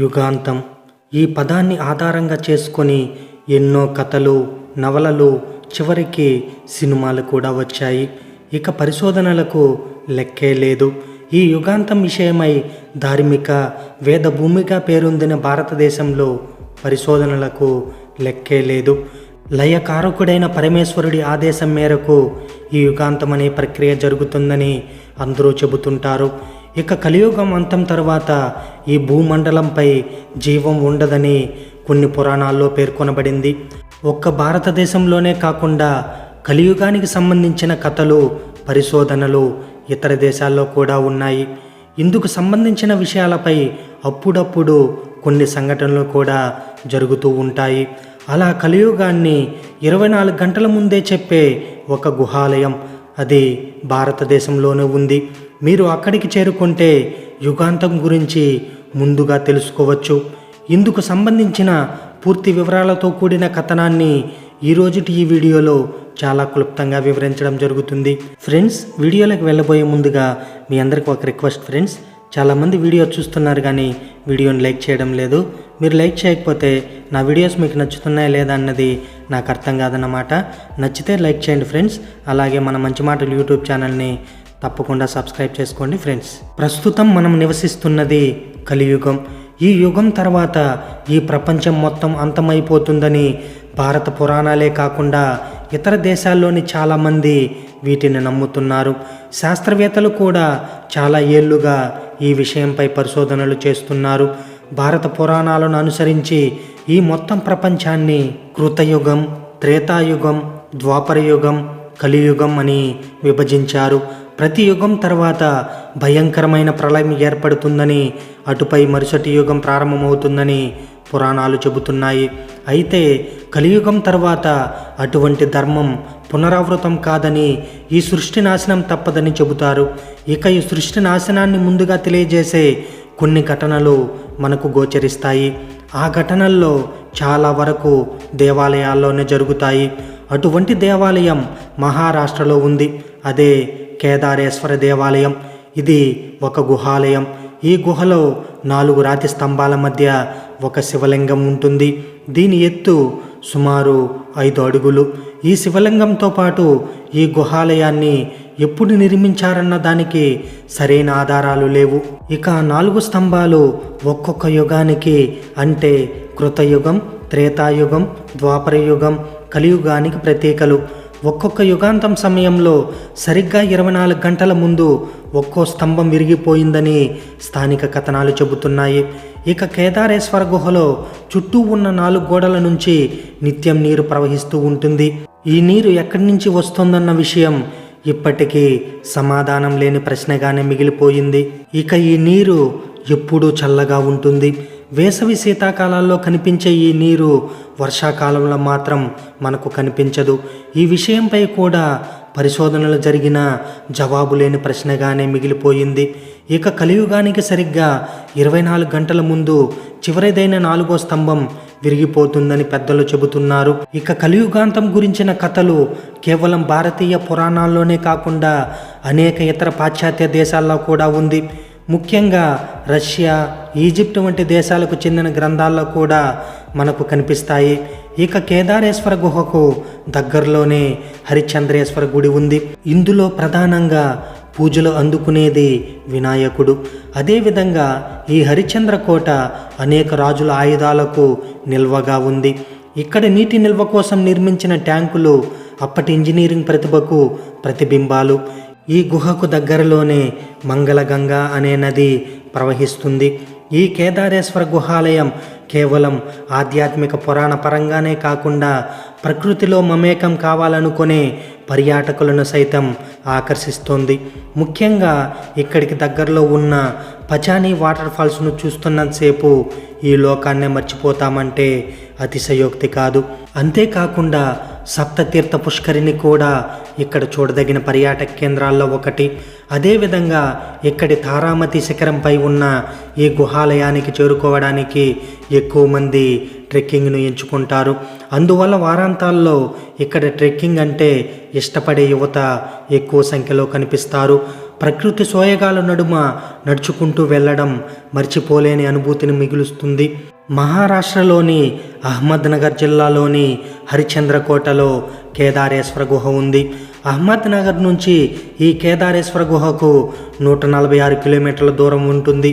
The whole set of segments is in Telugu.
యుగాంతం ఈ పదాన్ని ఆధారంగా చేసుకొని ఎన్నో కథలు, నవలలు, చివరికి సినిమాలు కూడా వచ్చాయి. ఇక పరిశోధనలకు లెక్కే లేదు. ఈ యుగాంతం విషయమై ధార్మిక వేద భూమిగా పేరొందిన భారతదేశంలో పరిశోధనలకు లెక్కే లేదు. లయకారకుడైన పరమేశ్వరుడి ఆదేశం మేరకు ఈ యుగాంతం అనే ప్రక్రియ జరుగుతుందని అందరూ చెబుతుంటారు. ఇక కలియుగం అంతం తర్వాత ఈ భూమండలంపై జీవం ఉండదని కొన్ని పురాణాల్లో పేర్కొనబడింది. ఒక్క భారతదేశంలోనే కాకుండా కలియుగానికి సంబంధించిన కథలు, పరిశోధనలు ఇతర దేశాల్లో కూడా ఉన్నాయి. ఇందుకు సంబంధించిన విషయాలపై అప్పుడప్పుడు కొన్ని సంఘటనలు కూడా జరుగుతూ ఉంటాయి. అలా కలియుగాన్ని 24 గంటల ముందే చెప్పే ఒక గుహాలయం అది భారతదేశంలోనే ఉంది. మీరు అక్కడికి చేరుకుంటే యుగాంతం గురించి ముందుగా తెలుసుకోవచ్చు. ఇందుకు సంబంధించిన పూర్తి వివరాలతో కూడిన కథనాన్ని ఈరోజుటి ఈ వీడియోలో చాలా క్లుప్తంగా వివరించడం జరుగుతుంది. ఫ్రెండ్స్, వీడియోలోకి వెళ్ళబోయే ముందుగా మీ అందరికీ ఒక రిక్వెస్ట్ ఫ్రెండ్స్. చాలామంది వీడియో చూస్తున్నారు కానీ వీడియోని లైక్ చేయడం లేదు. మీరు లైక్ చేయకపోతే నా వీడియోస్ మీకు నచ్చుతున్నాయా లేదా అన్నది నాకు అర్థం కాదన్నమాట. నచ్చితే లైక్ చేయండి ఫ్రెండ్స్. అలాగే మన మంచి మాటలు యూట్యూబ్ ఛానల్ని తప్పకుండా సబ్స్క్రైబ్ చేసుకోండి ఫ్రెండ్స్. ప్రస్తుతం మనం నివసిస్తున్నది కలియుగం. ఈ యుగం తర్వాత ఈ ప్రపంచం మొత్తం అంతమైపోతుందని భారత పురాణాలే కాకుండా ఇతర దేశాల్లోని చాలామంది వీటిని నమ్ముతున్నారు. శాస్త్రవేత్తలు కూడా చాలా ఏళ్లుగా ఈ విషయంపై పరిశోధనలు చేస్తున్నారు. భారత పురాణాలను అనుసరించి ఈ మొత్తం ప్రపంచాన్ని కృతయుగం, త్రేతాయుగం, ద్వాపరయుగం, కలియుగం అని విభజించారు. ప్రతి యుగం తర్వాత భయంకరమైన ప్రళయం ఏర్పడుతుందని, అటుపై మరుసటి యుగం ప్రారంభమవుతుందని పురాణాలు చెబుతున్నాయి. అయితే కలియుగం తర్వాత అటువంటి ధర్మం పునరావృతం కాదని, ఈ సృష్టి నాశనం తప్పదని చెబుతారు. ఇక ఈ సృష్టి నాశనాన్ని ముందుగా తెలియజేసే కొన్ని ఘటనలు మనకు గోచరిస్తాయి. ఆ ఘటనల్లో చాలా వరకు దేవాలయాల్లోనే జరుగుతాయి. అటువంటి దేవాలయం మహారాష్ట్రలో ఉంది. అదే కేదారేశ్వర దేవాలయం. ఇది ఒక గుహాలయం. ఈ గుహలో 4 రాతి స్తంభాల మధ్య ఒక శివలింగం ఉంటుంది. దీని ఎత్తు సుమారు 5 అడుగులు. ఈ శివలింగంతో పాటు ఈ గుహాలయాన్ని ఎప్పుడు నిర్మించారన్న దానికి సరైన ఆధారాలు లేవు. ఇక 4 స్తంభాలు ఒక్కొక్క యుగానికి, అంటే కృతయుగం, త్రేతాయుగం, ద్వాపరయుగం, కలియుగానికి ప్రతీకలు. ఒక్కొక్క యుగాంతం సమయంలో సరిగ్గా 24 గంటల ముందు ఒక్కో స్తంభం విరిగిపోయిందని స్థానిక కథనాలు చెబుతున్నాయి. ఇక కేదారేశ్వర గుహలో చుట్టూ ఉన్న 4 గోడల నుంచి నిత్యం నీరు ప్రవహిస్తూ ఉంటుంది. ఈ నీరు ఎక్కడి నుంచి వస్తుందన్న విషయం ఇప్పటికీ సమాధానం లేని ప్రశ్నగానే మిగిలిపోయింది. ఇక ఈ నీరు ఎప్పుడూ చల్లగా ఉంటుంది. వేసవి, శీతాకాలాల్లో కనిపించే ఈ నీరు వర్షాకాలంలో మాత్రం మనకు కనిపించదు. ఈ విషయంపై కూడా పరిశోధనలు జరిగిన జవాబు లేని ప్రశ్నగానే మిగిలిపోయింది. ఇక కలియుగానికి సరిగ్గా 24 గంటల ముందు చివరిదైన 4వ స్తంభం విరిగిపోతుందని పెద్దలు చెబుతున్నారు. ఇక కలియుగాంతం గురించిన కథలు కేవలం భారతీయ పురాణాల్లోనే కాకుండా అనేక ఇతర పాశ్చాత్య దేశాల్లో కూడా ఉంది. ముఖ్యంగా రష్యా, ఈజిప్ట్ వంటి దేశాలకు చెందిన గ్రంథాల్లో కూడా మనకు కనిపిస్తాయి. ఇక కేదారేశ్వర గుహకు దగ్గరలోనే హరిశ్చంద్రేశ్వర గుడి ఉంది. ఇందులో ప్రధానంగా పూజలు అందుకునేది వినాయకుడు. అదేవిధంగా ఈ హరిశ్చంద్ర కోట అనేక రాజుల ఆయుధాలకు నిల్వగా ఉంది. ఇక్కడ నీటి నిల్వ కోసం నిర్మించిన ట్యాంకులు అప్పటి ఇంజనీరింగ్ ప్రతిభకు ప్రతిబింబాలు. ఈ గుహకు దగ్గరలోనే మంగళగంగా అనే నది ప్రవహిస్తుంది. ఈ కేదారేశ్వర గుహాలయం కేవలం ఆధ్యాత్మిక పురాణ పరంగానే కాకుండా ప్రకృతిలో మమేకం కావాలనుకునే పర్యాటకులను సైతం ఆకర్షిస్తోంది. ముఖ్యంగా ఇక్కడికి దగ్గరలో ఉన్న పచానీ వాటర్ ఫాల్స్ను చూస్తున్నంతసేపు ఈ లోకాన్నే మర్చిపోతామంటే అతిశయోక్తి కాదు. అంతేకాకుండా సప్తతీర్థ పుష్కరిణి కూడా ఇక్కడ చూడదగిన పర్యాటక కేంద్రాల్లో ఒకటి. అదేవిధంగా ఇక్కడి తారామతి శిఖరంపై ఉన్న ఈ గుహాలయానికి చేరుకోవడానికి ఎక్కువ మంది ట్రెక్కింగ్ను ఎంచుకుంటారు. అందువల్ల వారాంతాల్లో ఇక్కడ ట్రెక్కింగ్ అంటే ఇష్టపడే యువత ఎక్కువ సంఖ్యలో కనిపిస్తారు. ప్రకృతి సోయగాల నడుమ నడుచుకుంటూ వెళ్ళడం మర్చిపోలేని అనుభూతిని మిగులుస్తుంది. మహారాష్ట్రలోని అహ్మద్నగర్ జిల్లాలోని హరిశ్చంద్రకోటలో కేదారేశ్వర గుహ ఉంది. అహ్మద్నగర్ నుంచి ఈ కేదారేశ్వర గుహకు 146 కిలోమీటర్ల దూరం ఉంటుంది.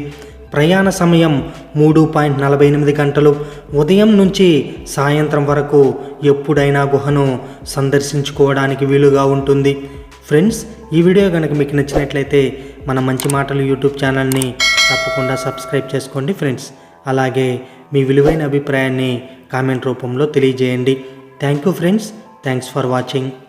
ప్రయాణ సమయం 3.48 గంటలు. ఉదయం నుంచి సాయంత్రం వరకు ఎప్పుడైనా గుహను సందర్శించుకోవడానికి వీలుగా ఉంటుంది. ఫ్రెండ్స్, ఈ వీడియో కనుక మీకు నచ్చినట్లయితే మన మంచి మాటలు యూట్యూబ్ ఛానల్ని తప్పకుండా సబ్స్క్రైబ్ చేసుకోండి ఫ్రెండ్స్. అలాగే మీ విలువైన అభిప్రాయాన్ని కామెంట్ రూపంలో తెలియజేయండి. Thank you friends. Thanks for watching.